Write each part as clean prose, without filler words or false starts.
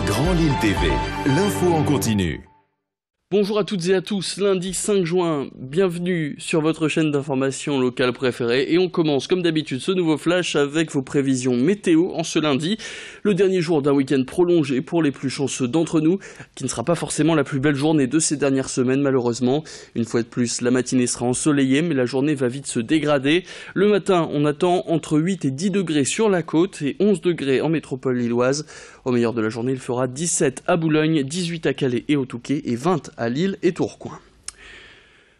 Grand Lille TV, l'info en continu. Bonjour à toutes et à tous, lundi 5 juin, bienvenue sur votre chaîne d'information locale préférée et on commence comme d'habitude ce nouveau flash avec vos prévisions météo en ce lundi, le dernier jour d'un week-end prolongé pour les plus chanceux d'entre nous, qui ne sera pas forcément la plus belle journée de ces dernières semaines malheureusement. Une fois de plus, la matinée sera ensoleillée mais la journée va vite se dégrader. Le matin, on attend entre 8 et 10 degrés sur la côte et 11 degrés en métropole lilloise. Au meilleur de la journée, il fera 17 à Boulogne, 18 à Calais et au Touquet et 20 à Lille et Tourcoing.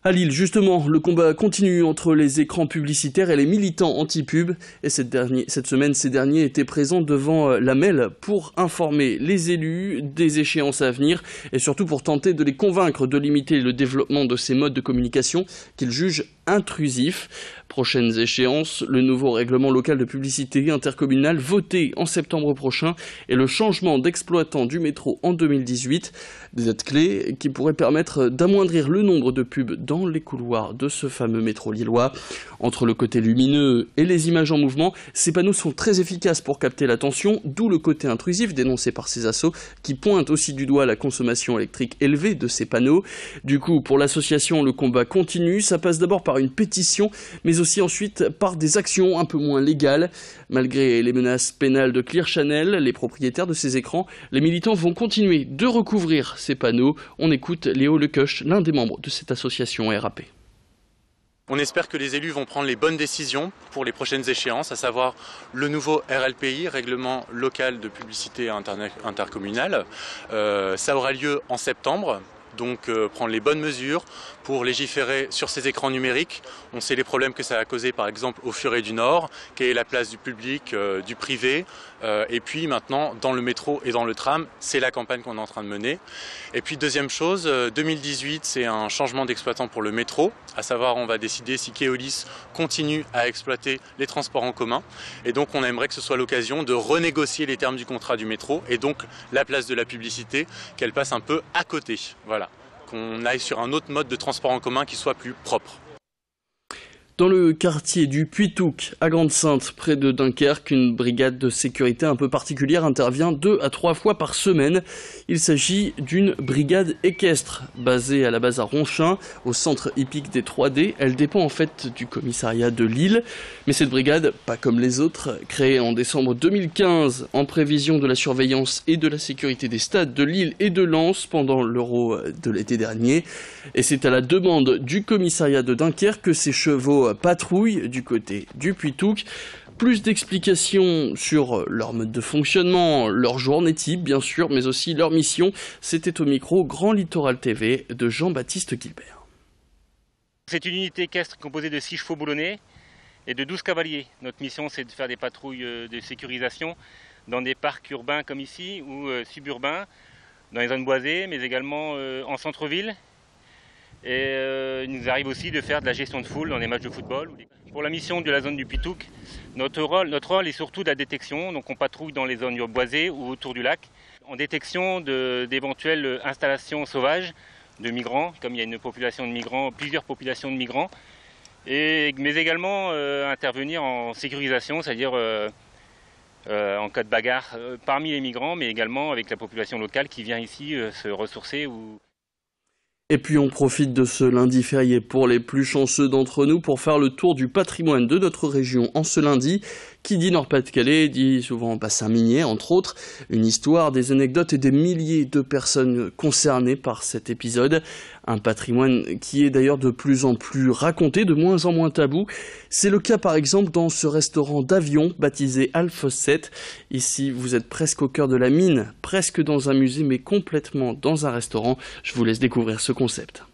À Lille, justement, le combat continue entre les écrans publicitaires et les militants anti-pub. Et cette semaine, ces derniers étaient présents devant la MEL pour informer les élus des échéances à venir et surtout pour tenter de les convaincre de limiter le développement de ces modes de communication qu'ils jugent intrusifs. Prochaines échéances, le nouveau règlement local de publicité intercommunale voté en septembre prochain et le changement d'exploitant du métro en 2018. Des dates clés qui pourraient permettre d'amoindrir le nombre de pubs dans les couloirs de ce fameux métro lillois. Entre le côté lumineux et les images en mouvement, ces panneaux sont très efficaces pour capter l'attention, d'où le côté intrusif dénoncé par ces assos qui pointent aussi du doigt la consommation électrique élevée de ces panneaux. Du coup, pour l'association, le combat continue. Ça passe d'abord par une pétition, mais aussi ensuite par des actions un peu moins légales. Malgré les menaces pénales de Clear Channel, les propriétaires de ces écrans, les militants vont continuer de recouvrir ces panneaux. On écoute Léo Lecoche, l'un des membres de cette association RAP. On espère que les élus vont prendre les bonnes décisions pour les prochaines échéances, à savoir le nouveau RLPI, Règlement local de publicité intercommunale. Ça aura lieu en septembre. Donc prendre les bonnes mesures pour légiférer sur ces écrans numériques. On sait les problèmes que ça a causé par exemple au Furet du Nord, quelle est la place du public, du privé, et puis maintenant dans le métro et dans le tram, c'est la campagne qu'on est en train de mener. Et puis deuxième chose, 2018 c'est un changement d'exploitant pour le métro, à savoir on va décider si Keolis continue à exploiter les transports en commun, et donc on aimerait que ce soit l'occasion de renégocier les termes du contrat du métro, et donc la place de la publicité, qu'elle passe un peu à côté. Voilà. Qu'on aille sur un autre mode de transport en commun qui soit plus propre. Dans le quartier du Puy-Touc, à Grande-Synthe, près de Dunkerque, une brigade de sécurité un peu particulière intervient 2 à 3 fois par semaine. Il s'agit d'une brigade équestre, basée à la base à Ronchin, au centre hippique des 3D. Elle dépend en fait du commissariat de Lille. Mais cette brigade, pas comme les autres, créée en décembre 2015 en prévision de la surveillance et de la sécurité des stades de Lille et de Lens pendant l'Euro de l'été dernier. Et c'est à la demande du commissariat de Dunkerque que ces chevaux patrouille du côté du Puy-Touc. Plus d'explications sur leur mode de fonctionnement, leur journée type bien sûr, mais aussi leur mission. C'était au micro Grand Littoral TV de Jean-Baptiste Gilbert. C'est une unité équestre composée de 6 chevaux boulonnais et de 12 cavaliers. Notre mission c'est de faire des patrouilles de sécurisation dans des parcs urbains comme ici ou suburbains, dans les zones boisées, mais également en centre-ville. Et il nous arrive aussi de faire de la gestion de foule dans des matchs de football. Pour la mission de la zone du Puy-Touc, notre rôle est surtout de la détection. Donc on patrouille dans les zones boisées ou autour du lac, en détection d'éventuelles installations sauvages de migrants, comme il y a une population de migrants, plusieurs populations de migrants, mais également intervenir en sécurisation, c'est-à-dire en cas de bagarre parmi les migrants, mais également avec la population locale qui vient ici se ressourcer. Et puis on profite de ce lundi férié pour les plus chanceux d'entre nous pour faire le tour du patrimoine de notre région en ce lundi. Qui dit Nord-Pas-de-Calais dit souvent bassin minier, entre autres. Une histoire, des anecdotes et des milliers de personnes concernées par cet épisode. Un patrimoine qui est d'ailleurs de plus en plus raconté, de moins en moins tabou. C'est le cas par exemple dans ce restaurant d'avion baptisé Alphos7. Ici, vous êtes presque au cœur de la mine, presque dans un musée, mais complètement dans un restaurant. Je vous laisse découvrir ce concept.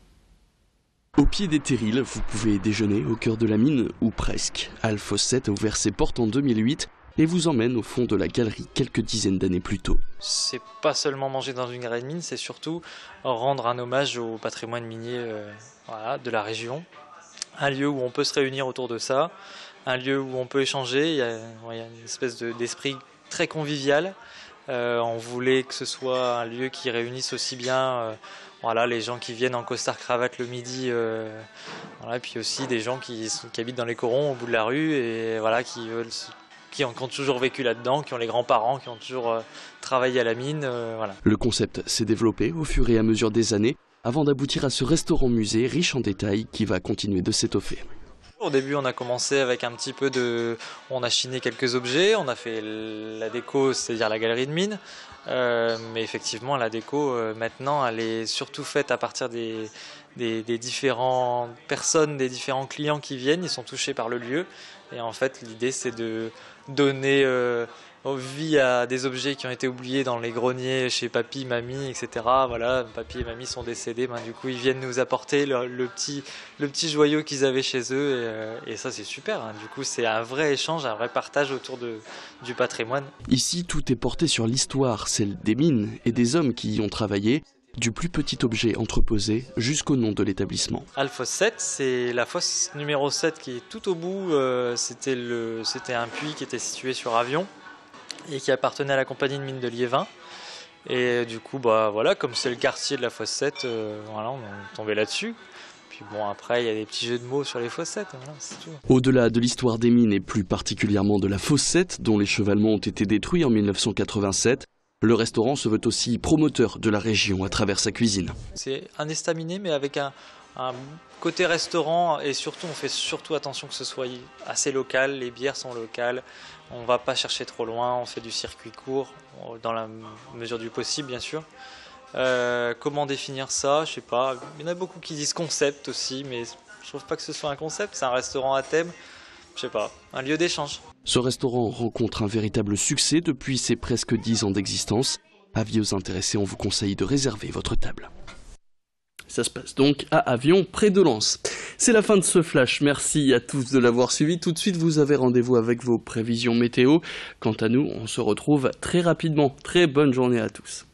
Au pied des terrils, vous pouvez déjeuner au cœur de la mine, ou presque. Alphos7 a ouvert ses portes en 2008 et vous emmène au fond de la galerie quelques dizaines d'années plus tôt. C'est pas seulement manger dans une galerie de mine, c'est surtout rendre un hommage au patrimoine minier de la région. Un lieu où on peut se réunir autour de ça, un lieu où on peut échanger, il y a une espèce d'esprit très convivial. On voulait que ce soit un lieu qui réunisse aussi bien les gens qui viennent en costard-cravate le midi, et puis aussi des gens qui habitent dans les corons au bout de la rue et qui qui ont toujours vécu là-dedans, qui ont les grands-parents, qui ont toujours travaillé à la mine. Voilà. Le concept s'est développé au fur et à mesure des années, avant d'aboutir à ce restaurant-musée riche en détails qui va continuer de s'étoffer. Au début, on a commencé avec un petit peu de... On a chiné quelques objets, on a fait la déco, c'est-à-dire la galerie de mine. Mais effectivement, la déco, maintenant, elle est surtout faite à partir des différentes personnes, des différents clients qui viennent. Ils sont touchés par le lieu. Et en fait, l'idée, c'est de donner vie à des objets qui ont été oubliés dans les greniers chez papy, mamie, etc. Voilà, papy et mamie sont décédés. Du coup, ils viennent nous apporter le petit joyau qu'ils avaient chez eux. Et ça, c'est super. Du coup, c'est un vrai échange, un vrai partage autour du patrimoine. Ici, tout est porté sur l'histoire, celle des mines et des hommes qui y ont travaillé, du plus petit objet entreposé jusqu'au nom de l'établissement. Alphos 7, c'est la fosse numéro 7 qui est tout au bout. C'était un puits qui était situé sur Avion et qui appartenait à la compagnie de mines de Liévin. Et du coup, voilà, comme c'est le quartier de la fosse 7, voilà, on est tombé là-dessus. Puis bon, après, il y a des petits jeux de mots sur les fossettes, voilà, c'est tout. Au-delà de l'histoire des mines et plus particulièrement de la fosse 7, dont les chevalements ont été détruits en 1987, le restaurant se veut aussi promoteur de la région à travers sa cuisine. C'est un estaminet, mais avec un côté restaurant, et surtout, on fait surtout attention que ce soit assez local, les bières sont locales, on ne va pas chercher trop loin, on fait du circuit court, dans la mesure du possible, bien sûr. Comment définir ça? Je sais pas. Il y en a beaucoup qui disent concept aussi, mais je trouve pas que ce soit un concept, c'est un restaurant à thème. Je sais pas, un lieu d'échange. Ce restaurant rencontre un véritable succès depuis ses presque 10 ans d'existence. Avis aux intéressés, on vous conseille de réserver votre table. Ça se passe donc à Avion, près de Lens. C'est la fin de ce flash, merci à tous de l'avoir suivi. Tout de suite, vous avez rendez-vous avec vos prévisions météo. Quant à nous, on se retrouve très rapidement. Très bonne journée à tous.